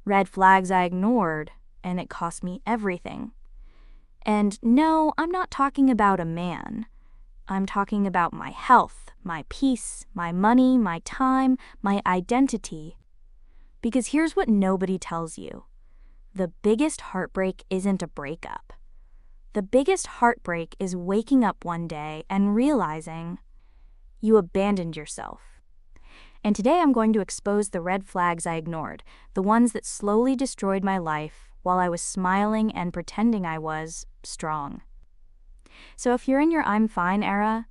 Red flags I ignored, and it cost me everything. And no, I'm not talking about a man. I'm talking about my health, my peace, my money, my time, my identity. Because here's what nobody tells you. The biggest heartbreak isn't a breakup. The biggest heartbreak is waking up one day and realizing you abandoned yourself. And today I'm going to expose the red flags I ignored, the ones that slowly destroyed my life while I was smiling and pretending I was strong. So if you're in your I'm fine era,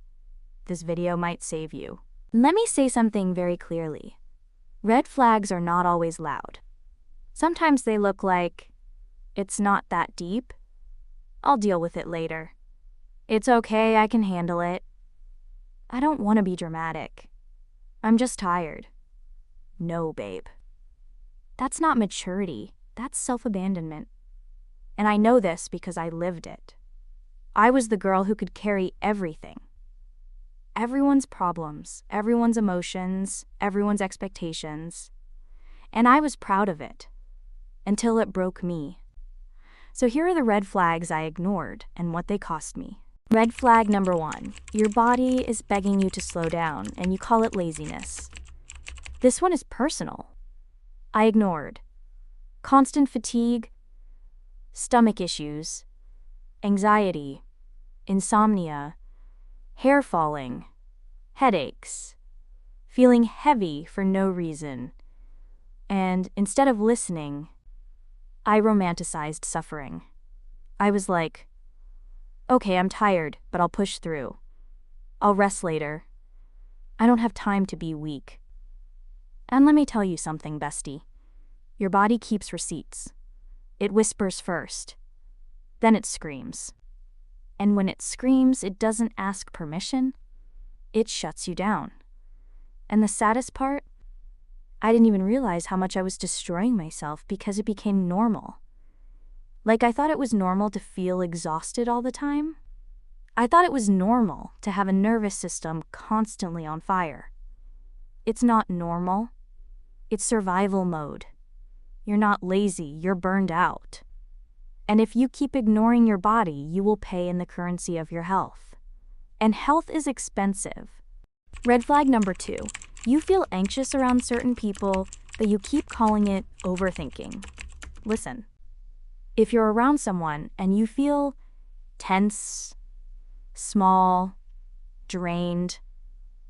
this video might save you. Let me say something very clearly. Red flags are not always loud. Sometimes they look like, it's not that deep. I'll deal with it later. It's okay, I can handle it. I don't want to be dramatic. I'm just tired. No, babe. That's not maturity. That's self-abandonment. And I know this because I lived it. I was the girl who could carry everything. Everyone's problems, everyone's emotions, everyone's expectations. And I was proud of it. Until it broke me. So here are the red flags I ignored and what they cost me. Red flag number 1. Your body is begging you to slow down, and you call it laziness. This one is personal. I ignored constant fatigue, stomach issues, anxiety, insomnia, hair falling, headaches, feeling heavy for no reason. And instead of listening, I romanticized suffering. I was like, okay, I'm tired, but I'll push through. I'll rest later. I don't have time to be weak. And let me tell you something, bestie. Your body keeps receipts. It whispers first. Then it screams. And when it screams, it doesn't ask permission. It shuts you down. And the saddest part? I didn't even realize how much I was destroying myself because it became normal. Like I thought it was normal to feel exhausted all the time. I thought it was normal to have a nervous system constantly on fire. It's not normal. It's survival mode. You're not lazy, you're burned out. And if you keep ignoring your body, you will pay in the currency of your health. And health is expensive. Red flag number 2. You feel anxious around certain people, but you keep calling it overthinking. Listen, if you're around someone and you feel tense, small, drained,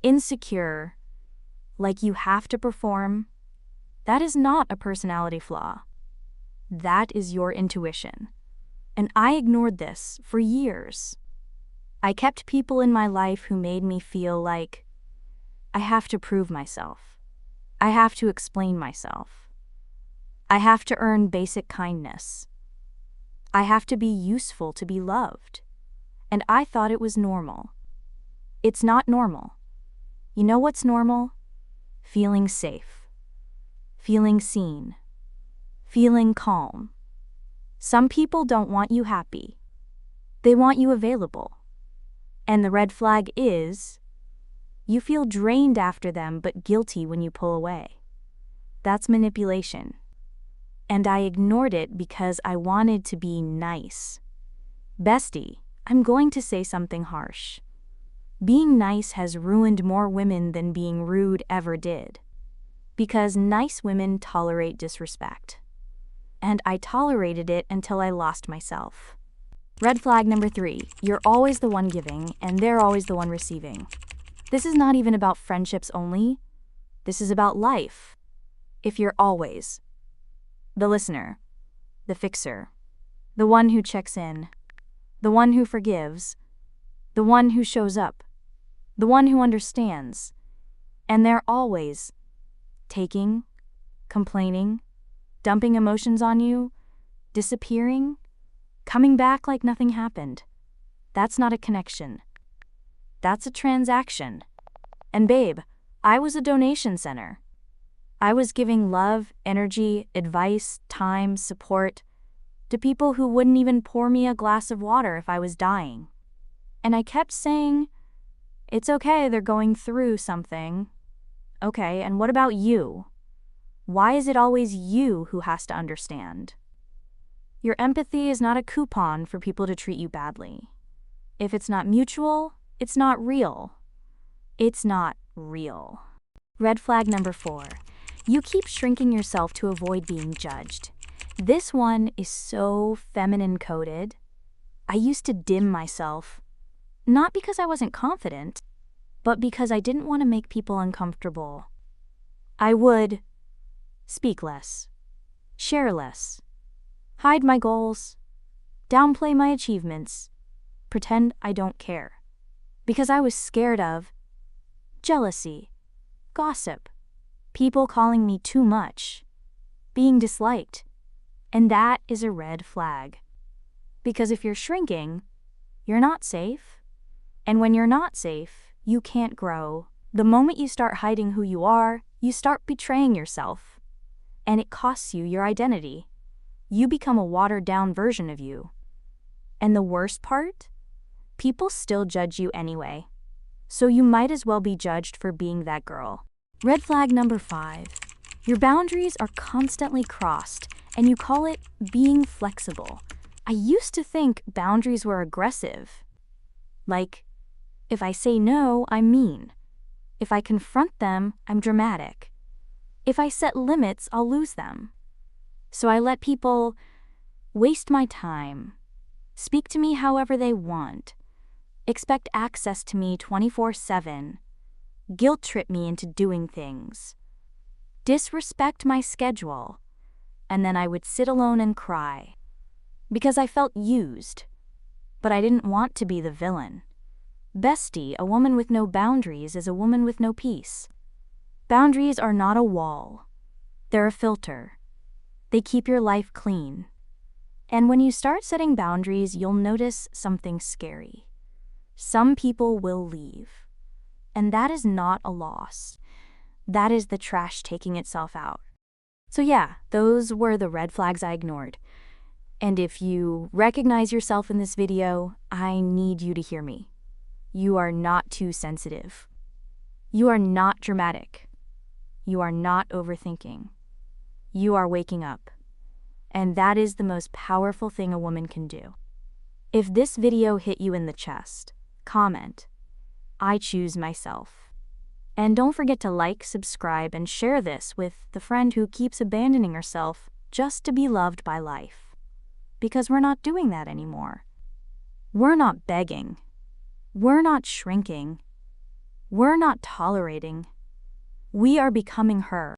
insecure, like you have to perform, that is not a personality flaw. That is your intuition. And I ignored this for years. I kept people in my life who made me feel like I have to prove myself. I have to explain myself. I have to earn basic kindness. I have to be useful to be loved. And I thought it was normal. It's not normal. You know what's normal? Feeling safe. Feeling seen. Feeling calm. Some people don't want you happy. They want you available. And the red flag is, you feel drained after them but guilty when you pull away. That's manipulation. And I ignored it because I wanted to be nice. Bestie, I'm going to say something harsh. Being nice has ruined more women than being rude ever did. Because nice women tolerate disrespect. And I tolerated it until I lost myself. Red flag number 3. You're always the one giving, and they're always the one receiving. This is not even about friendships only. This is about life. If you're always the listener, the fixer, the one who checks in, the one who forgives, the one who shows up, the one who understands, and they're always taking, complaining, dumping emotions on you, disappearing, coming back like nothing happened. That's not a connection. That's a transaction. And babe, I was a donation center. I was giving love, energy, advice, time, support to people who wouldn't even pour me a glass of water if I was dying. And I kept saying, it's okay, they're going through something. Okay, and what about you? Why is it always you who has to understand? Your empathy is not a coupon for people to treat you badly. If it's not mutual, it's not real. It's not real. Red flag number 4. You keep shrinking yourself to avoid being judged. This one is so feminine coded. I used to dim myself, not because I wasn't confident, but because I didn't want to make people uncomfortable. I would speak less, share less, hide my goals, downplay my achievements, pretend I don't care, because I was scared of jealousy, gossip, people calling me too much, being disliked, and that is a red flag. Because if you're shrinking, you're not safe, and when you're not safe, you can't grow. The moment you start hiding who you are, you start betraying yourself, and it costs you your identity. You become a watered-down version of you. And the worst part? People still judge you anyway. So you might as well be judged for being that girl. Red flag number 5. Your boundaries are constantly crossed, and you call it being flexible. I used to think boundaries were aggressive. Like, if I say no, I'm mean. If I confront them, I'm dramatic. If I set limits, I'll lose them. So I let people waste my time, speak to me however they want, expect access to me 24/7, guilt trip me into doing things, disrespect my schedule, and then I would sit alone and cry. Because I felt used, but I didn't want to be the villain. Bestie, a woman with no boundaries is a woman with no peace. Boundaries are not a wall. They're a filter. They keep your life clean. And when you start setting boundaries, you'll notice something scary. Some people will leave. And that is not a loss. That is the trash taking itself out. So yeah, those were the red flags I ignored. And if you recognize yourself in this video, I need you to hear me. You are not too sensitive. You are not dramatic. You are not overthinking. You are waking up. And that is the most powerful thing a woman can do. If this video hit you in the chest, comment, "I choose myself." And don't forget to like, subscribe, and share this with the friend who keeps abandoning herself just to be loved by life. Because we're not doing that anymore. We're not begging. We're not shrinking. We're not tolerating. We are becoming her.